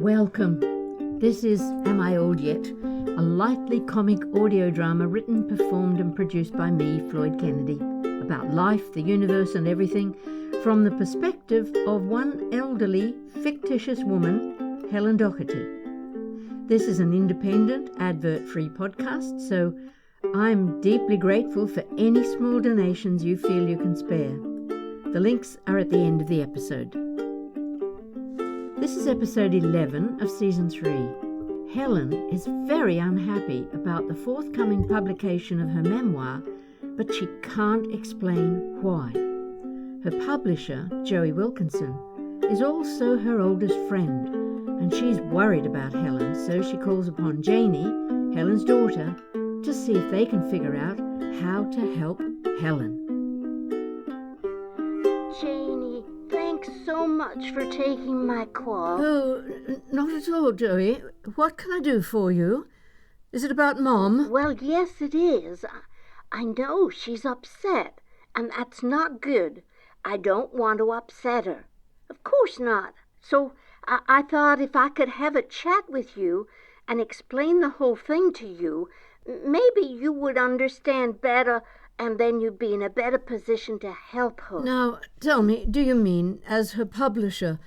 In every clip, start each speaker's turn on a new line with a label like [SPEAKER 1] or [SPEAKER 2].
[SPEAKER 1] Welcome. This is Am I Old Yet? A lightly comic audio drama written, performed and produced by me, Floyd Kennedy, about life, the universe and everything from the perspective of one elderly, fictitious woman, Helen Doherty. This is an independent, advert-free podcast, so I'm deeply grateful for any small donations you feel you can spare. The links are at the end of the episode. This is episode 11 of season 3. Helen is very unhappy about the forthcoming publication of her memoir, but she can't explain why. Her publisher, Joey Wilkinson, is also her oldest friend, and she's worried about Helen, so she calls upon Janey, Helen's daughter, to see if they can figure out how to help Helen.
[SPEAKER 2] Janey, thanks so much for taking my call.
[SPEAKER 1] Oh, not at all, Joey. What can I do for you? Is it about Mom?
[SPEAKER 2] Well, yes, it is. I know she's upset, and that's not good. I don't want to upset her. Of course not. So I thought if I could have a chat with you and explain the whole thing to you, maybe you would understand better, and then you'd be in a better position to help her.
[SPEAKER 1] Now, tell me, do you mean, as her publisher,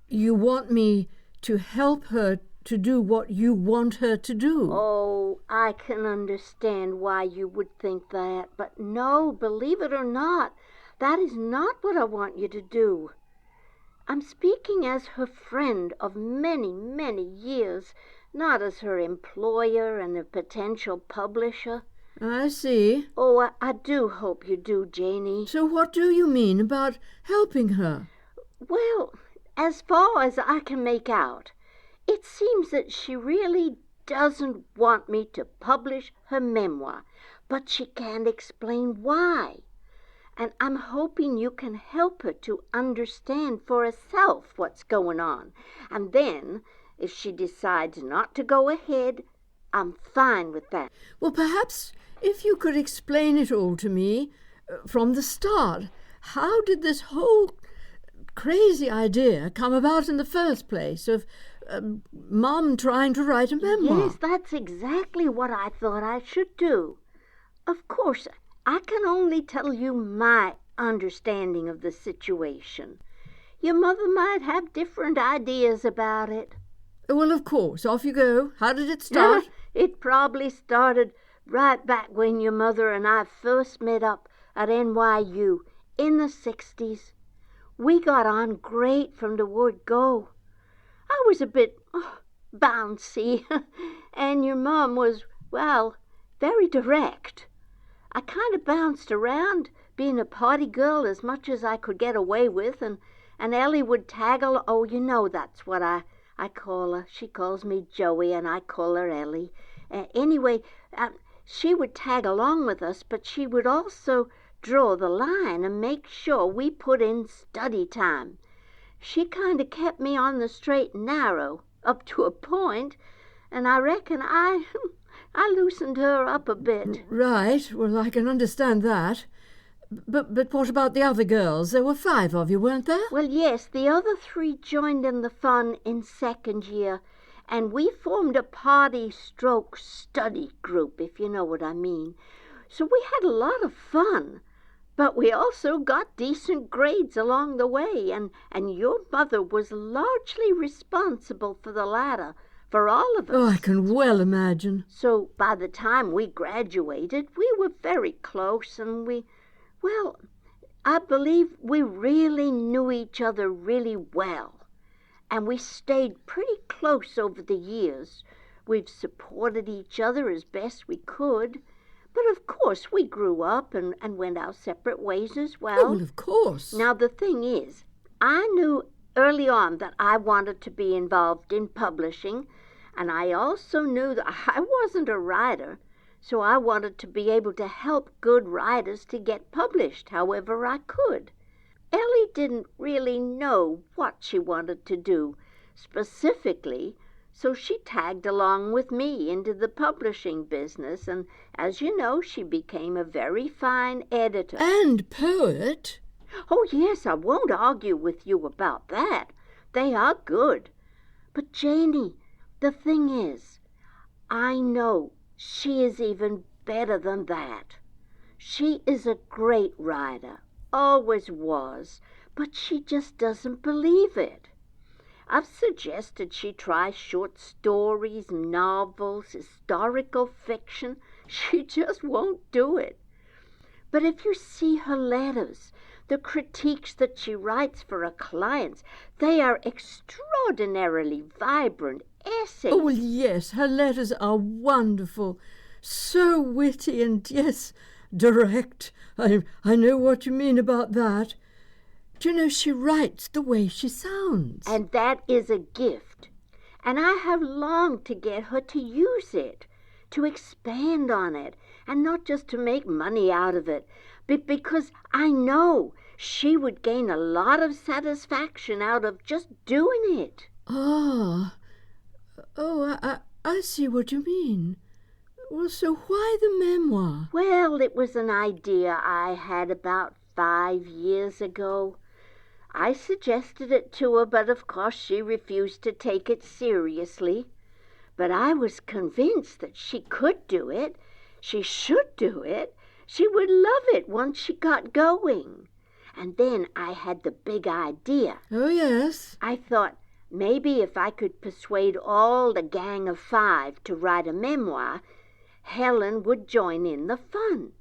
[SPEAKER 1] you want me to help her to do what you want her to do?
[SPEAKER 2] Oh, I can understand why you would think that, but no, believe it or not, that is not what I want you to do. I'm speaking as her friend of many, many years, not as her employer and a potential publisher.
[SPEAKER 1] I see.
[SPEAKER 2] Oh, I do hope you do, Janey.
[SPEAKER 1] So what do you mean about helping her?
[SPEAKER 2] Well, as far as I can make out, it seems that she really doesn't want me to publish her memoir, but she can't explain why. And I'm hoping you can help her to understand for herself what's going on. And then, if she decides not to go ahead, I'm fine with that.
[SPEAKER 1] Well, perhaps if you could explain it all to me from the start. How did this whole crazy idea come about in the first place of Mom trying to write a memoir?
[SPEAKER 2] Yes, that's exactly what I thought I should do. Of course, I can only tell you my understanding of the situation. Your mother might have different ideas about it.
[SPEAKER 1] Well, of course. Off you go. How did it start?
[SPEAKER 2] It probably started right back when your mother and I first met up at NYU in the 60s. We got on great from the word go. I was a bit bouncy, and your mom was, well, very direct. I kind of bounced around, being a party girl as much as I could get away with, and Ellie would tag along. Oh, you know that's what I call her. She calls me Joey, and I call her Ellie. Anyway, she would tag along with us, but she would also draw the line and make sure we put in study time. She kind of kept me on the straight and narrow, up to a point, and I reckon I loosened her up a bit.
[SPEAKER 1] Right. Well, I can understand that. But what about the other girls? There were 5 of you, weren't there?
[SPEAKER 2] Well, yes, the other 3 joined in the fun in second year, and we formed a party-stroke-study group, if you know what I mean. So we had a lot of fun, but we also got decent grades along the way, and your mother was largely responsible for the latter, for all of us.
[SPEAKER 1] Oh, I can well imagine.
[SPEAKER 2] So by the time we graduated, we were very close, and well, I believe we really knew each other really well, and we stayed pretty close over the years. We've supported each other as best we could, but of course we grew up and went our separate ways as well.
[SPEAKER 1] Oh, well, of course.
[SPEAKER 2] Now, the thing is, I knew early on that I wanted to be involved in publishing, and I also knew that I wasn't a writer. So I wanted to be able to help good writers to get published however I could. Ellie didn't really know what she wanted to do specifically, so she tagged along with me into the publishing business, and as you know, she became a very fine editor.
[SPEAKER 1] And poet.
[SPEAKER 2] Oh, yes, I won't argue with you about that. They are good. But Janey, the thing is, I know she is even better than that. She is a great writer, always was, but she just doesn't believe it. I've suggested she try short stories, novels, historical fiction. She just won't do it. But if you see her letters, the critiques that she writes for her clients, they are extraordinarily vibrant essays.
[SPEAKER 1] Oh, well, yes, her letters are wonderful. So witty and, yes, direct. I know what you mean about that. Do you know, she writes the way she sounds.
[SPEAKER 2] And that is a gift. And I have longed to get her to use it, to expand on it, and not just to make money out of it, but because I know she would gain a lot of satisfaction out of just doing it.
[SPEAKER 1] I see what you mean. Well, so why the memoir?
[SPEAKER 2] Well, it was an idea I had about 5 years ago. I suggested it to her, but of course she refused to take it seriously. But I was convinced that she could do it. She should do it. She would love it once she got going. And then I had the big idea.
[SPEAKER 1] Oh, yes.
[SPEAKER 2] I thought maybe if I could persuade all the gang of 5 to write a memoir, Helen would join in the fun.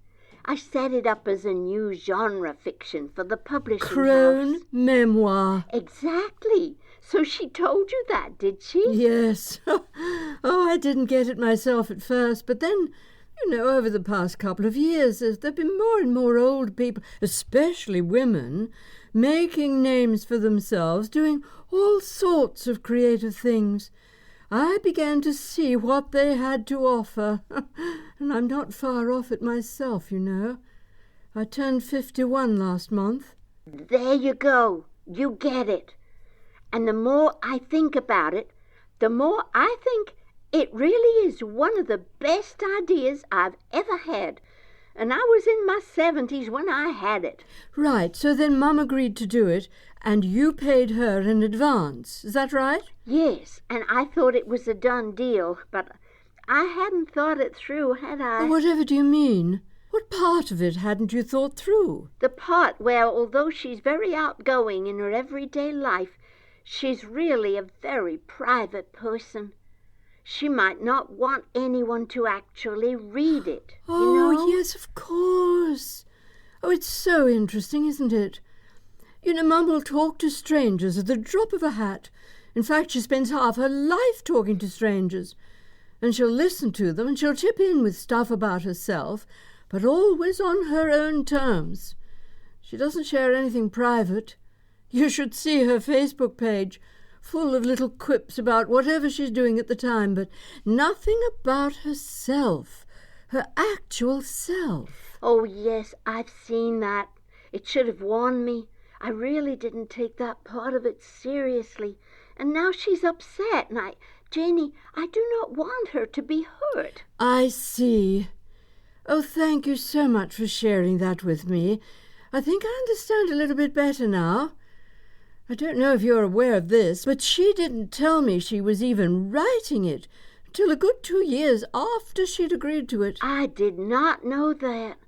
[SPEAKER 2] I set it up as a new genre fiction for the publishing
[SPEAKER 1] Crone
[SPEAKER 2] house.
[SPEAKER 1] memoir.
[SPEAKER 2] Exactly. So she told you that, did she?
[SPEAKER 1] Yes. I didn't get it myself at first, but then, you know, over the past couple of years, there have been more and more old people, especially women, making names for themselves, doing all sorts of creative things. I began to see what they had to offer, and I'm not far off it myself, you know. I turned 51 last month.
[SPEAKER 2] There you go. You get it. And the more I think about it, the more I think it really is one of the best ideas I've ever had. And I was in my 70s when I had it.
[SPEAKER 1] Right, so then Mum agreed to do it, and you paid her in advance. Is that right?
[SPEAKER 2] Yes, and I thought it was a done deal, but I hadn't thought it through, had I?
[SPEAKER 1] Whatever do you mean? What part of it hadn't you thought through?
[SPEAKER 2] The part where, although she's very outgoing in her everyday life, she's really a very private person. She might not want anyone to actually read it,
[SPEAKER 1] Oh,
[SPEAKER 2] you know?
[SPEAKER 1] yes, of course. Oh, it's so interesting, isn't it? You know, Mum will talk to strangers at the drop of a hat. In fact, she spends half her life talking to strangers. And she'll listen to them and she'll chip in with stuff about herself, but always on her own terms. She doesn't share anything private. You should see her Facebook page, full of little quips about whatever she's doing at the time, but nothing about herself, her actual self.
[SPEAKER 2] Oh, yes, I've seen that. It should have warned me. I really didn't take that part of it seriously. And now she's upset, and Janey, I do not want her to be hurt.
[SPEAKER 1] I see. Oh, thank you so much for sharing that with me. I think I understand a little bit better now. I don't know if you're aware of this, but she didn't tell me she was even writing it till a good 2 years after she'd agreed to it.
[SPEAKER 2] I did not know that.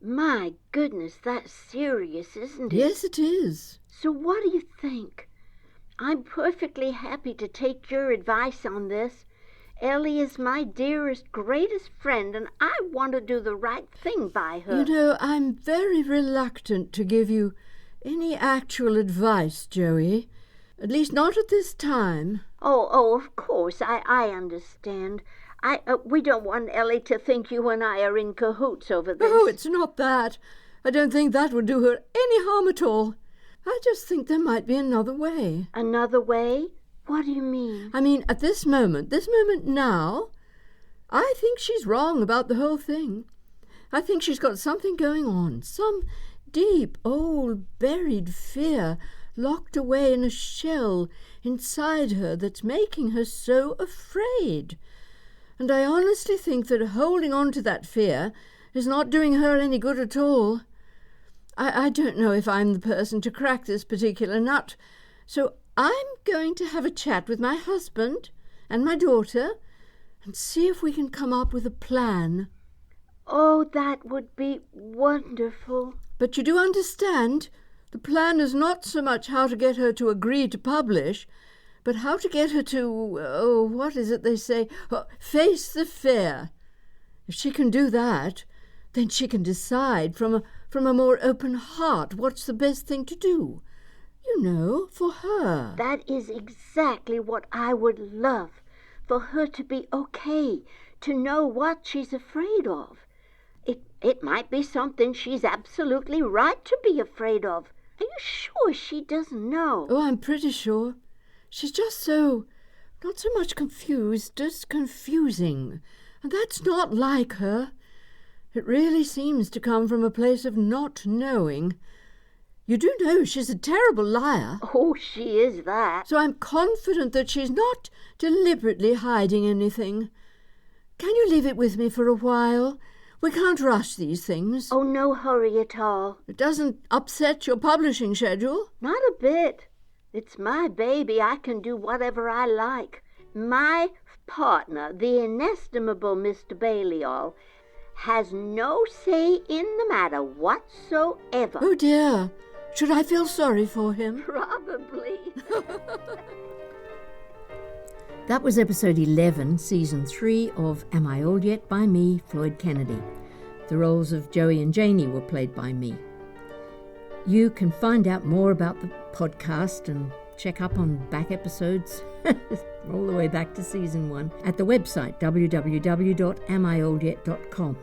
[SPEAKER 2] My goodness, that's serious, isn't it?
[SPEAKER 1] Yes, it is.
[SPEAKER 2] So what do you think? I'm perfectly happy to take your advice on this. Ellie is my dearest, greatest friend, and I want to do the right thing by her.
[SPEAKER 1] You know, I'm very reluctant to give you any actual advice, Joey. At least not at this time.
[SPEAKER 2] Oh, of course, I understand. We don't want Ellie to think you and I are in cahoots over this.
[SPEAKER 1] Oh, it's not that. I don't think that would do her any harm at all. I just think there might be another way.
[SPEAKER 2] Another way? What do you mean?
[SPEAKER 1] I mean, at this moment now, I think she's wrong about the whole thing. I think she's got something going on, some deep, old, buried fear locked away in a shell inside her that's making her so afraid. And I honestly think that holding on to that fear is not doing her any good at all. I don't know if I'm the person to crack this particular nut, so I'm going to have a chat with my husband and my daughter and see if we can come up with a plan.
[SPEAKER 2] Oh, that would be wonderful.
[SPEAKER 1] But you do understand, the plan is not so much how to get her to agree to publish, but how to get her to, what is it they say, face the fear. If she can do that, then she can decide from a more open heart what's the best thing to do. You know, for her.
[SPEAKER 2] That is exactly what I would love, for her to be okay, to know what she's afraid of. It might be something she's absolutely right to be afraid of. Are you sure she doesn't know?
[SPEAKER 1] Oh, I'm pretty sure. She's just not so much confused, just confusing. And that's not like her. It really seems to come from a place of not knowing. You do know she's a terrible liar.
[SPEAKER 2] Oh, she is that.
[SPEAKER 1] So I'm confident that she's not deliberately hiding anything. Can you leave it with me for a while? We can't rush these things.
[SPEAKER 2] Oh, no hurry at all.
[SPEAKER 1] It doesn't upset your publishing schedule?
[SPEAKER 2] Not a bit. It's my baby. I can do whatever I like. My partner, the inestimable Mr. Balliol, has no say in the matter whatsoever.
[SPEAKER 1] Oh, dear. Should I feel sorry for him?
[SPEAKER 2] Probably.
[SPEAKER 1] That was episode 11, season 3 of Am I Old Yet? By me, Floyd Kennedy. The roles of Joey and Janey were played by me. You can find out more about the podcast and check up on back episodes all the way back to season 1 at the website www.amioldYet.com.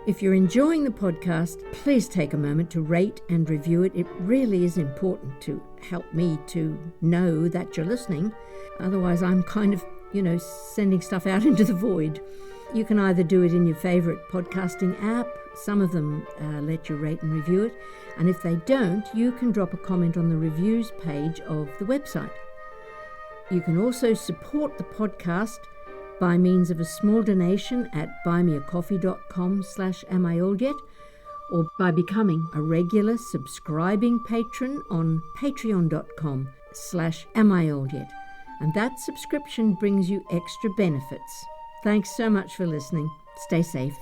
[SPEAKER 1] If you're enjoying the podcast, please take a moment to rate and review it. It really is important to help me to know that you're listening. Otherwise, I'm kind of, sending stuff out into the void. You can either do it in your favourite podcasting app. Some of them let you rate and review it. And if they don't, you can drop a comment on the reviews page of the website. You can also support the podcast by means of a small donation at buymeacoffee.com/amioldYet, or by becoming a regular subscribing patron on patreon.com/amioldYet. And that subscription brings you extra benefits. Thanks so much for listening. Stay safe.